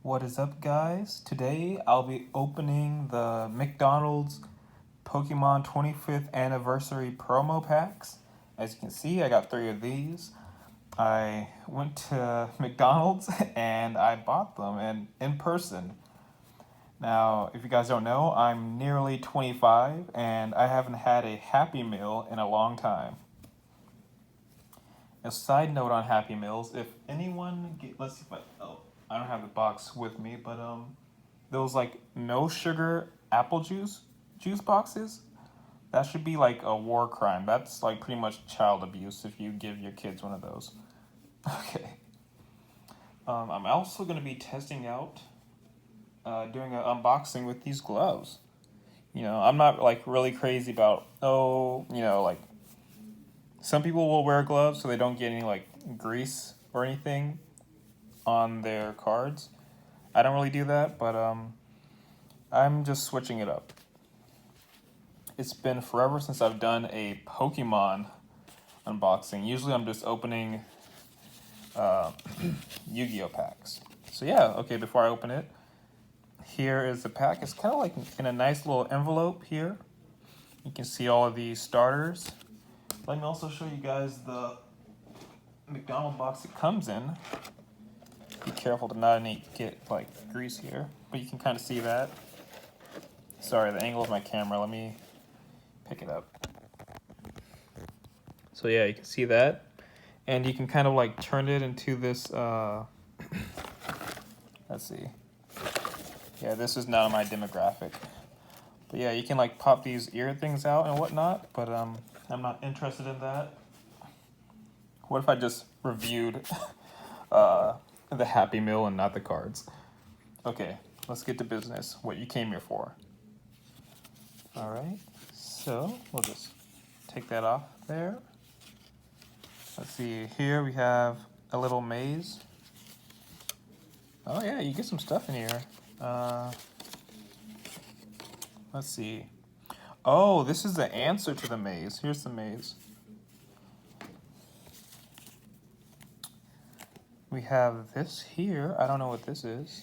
What is up, guys? Today I'll be opening the McDonald's Pokemon 25th anniversary promo packs. As you can see, I got 3 of these. I went to McDonald's and I bought them in person. Now, if you guys don't know, I'm nearly 25 and I haven't had a Happy Meal in a long time. A side note on Happy Meals, if anyone let's see if I don't have the box with me, but those like no sugar apple juice boxes, that should be like a war crime. That's like pretty much child abuse if you give your kids one of those. Okay. I'm also going to be testing out doing an unboxing with these gloves. You know, I'm not like really crazy about like some people will wear gloves so they don't get any like grease or anything on their cards. I don't really do that, but I'm just switching it up. It's been forever since I've done a Pokemon unboxing. Usually I'm just opening Yu-Gi-Oh packs. So yeah, okay, before I open it, here is the pack. It's kind of like in a nice little envelope here. You can see all of these starters. Let me also show you guys the McDonald's box it comes in. Be careful to not get like grease here, but you can kind of see that. Sorry, the angle of my camera. Let me pick it up. So yeah, you can see that, and you can kind of like turn it into this. Let's see. Yeah, this is not my demographic, but yeah, you can like pop these ear things out and whatnot. But I'm not interested in that. What if I just reviewed the Happy Meal and not the cards? Okay, let's get to business. What you came here for. All right, so we'll just take that off there. Let's see, here we have a little maze. Oh yeah, you get some stuff in here. Let's see. Oh, this is the answer to the maze. Here's the maze. We have this here. I don't know what this is.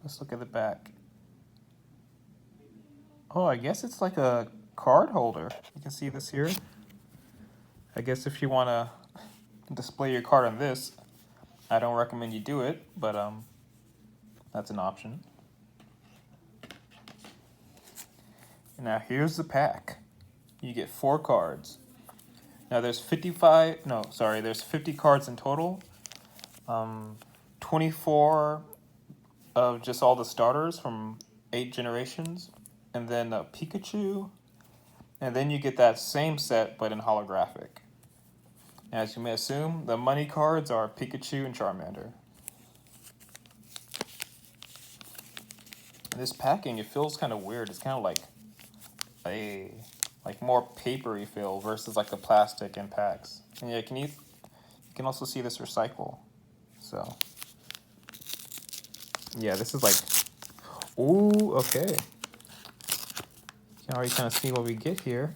Let's look at the back. Oh, I guess it's like a card holder. You can see this here. I guess if you want to display your card on this, I don't recommend you do it, but that's an option. Now here's the pack. You get 4 cards. Now there's 50 cards in total. 24 of just all the starters from 8 generations, and then a Pikachu, and then you get that same set but in holographic. As you may assume, the money cards are Pikachu and Charmander. And this packing, it feels kind of weird. It's kind of like a more papery feel versus like the plastic in packs. And yeah, you can also see this recycle. So yeah, this is like, ooh, okay. You can already kind of see what we get here.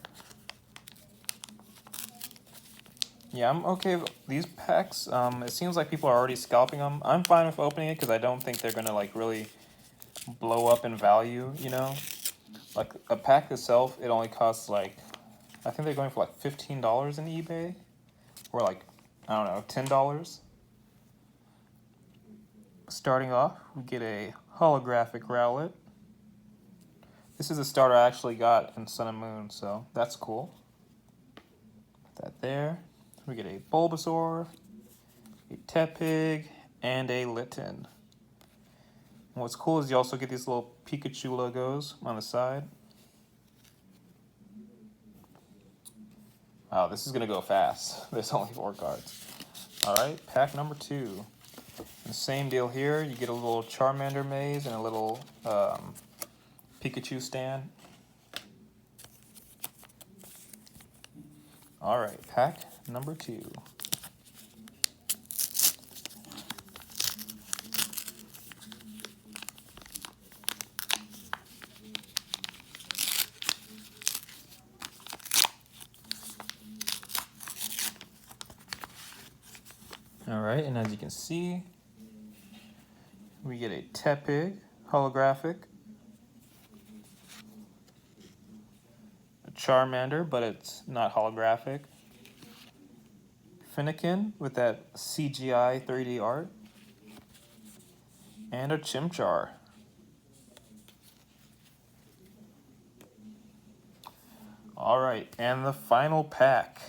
Yeah, I'm okay with these packs. It seems like people are already scalping them. I'm fine with opening it because I don't think they're gonna like really blow up in value, you know? Like a pack itself, it only costs like, I think they're going for like $15 in eBay, or like, I don't know, $10. Starting off, we get a holographic Rowlet. This is a starter I actually got in Sun and Moon, so that's cool. Put that there. We get a Bulbasaur, a Tepig, and a Litten. And what's cool is you also get these little Pikachu logos on the side. Wow, this is gonna go fast. There's only 4 cards. All right, pack number 2. And same deal here. You get a little Charmander maze and a little Pikachu stand. All right, pack number 2. All right, and as you can see, We get a Tepig holographic. A Charmander, but it's not holographic. Finnegan with that CGI 3D art. And a Chimchar. Alright, and the final pack.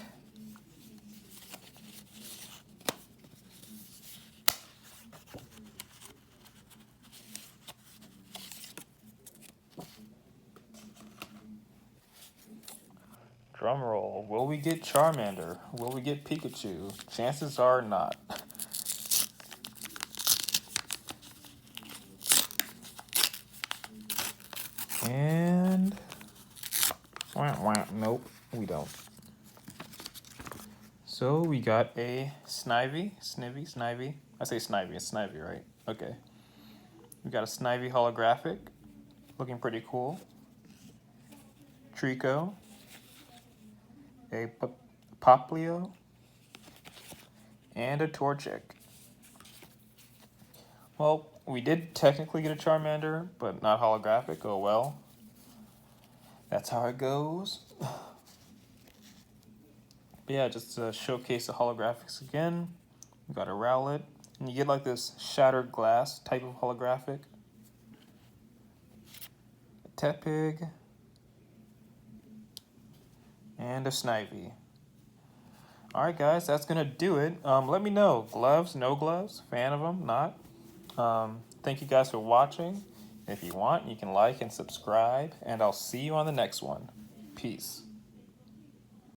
Drum roll. Will we get Charmander? Will we get Pikachu? Chances are not. And nope, we don't. So we got a Snivy. I say Snivy, it's Snivy, right? Okay. We got a Snivy holographic, looking pretty cool. Trico, a Poplio, and a Torchic. Well, we did technically get a Charmander, but not holographic. Oh well. That's how it goes. But yeah, just to showcase the holographics again. We got a Rowlet. And you get like this shattered glass type of holographic. A Tepig. And a Snivy. Alright guys, that's going to do it. Let me know. Gloves, no gloves? Fan of them, not? Thank you guys for watching. If you want, you can like and subscribe. And I'll see you on the next one. Peace.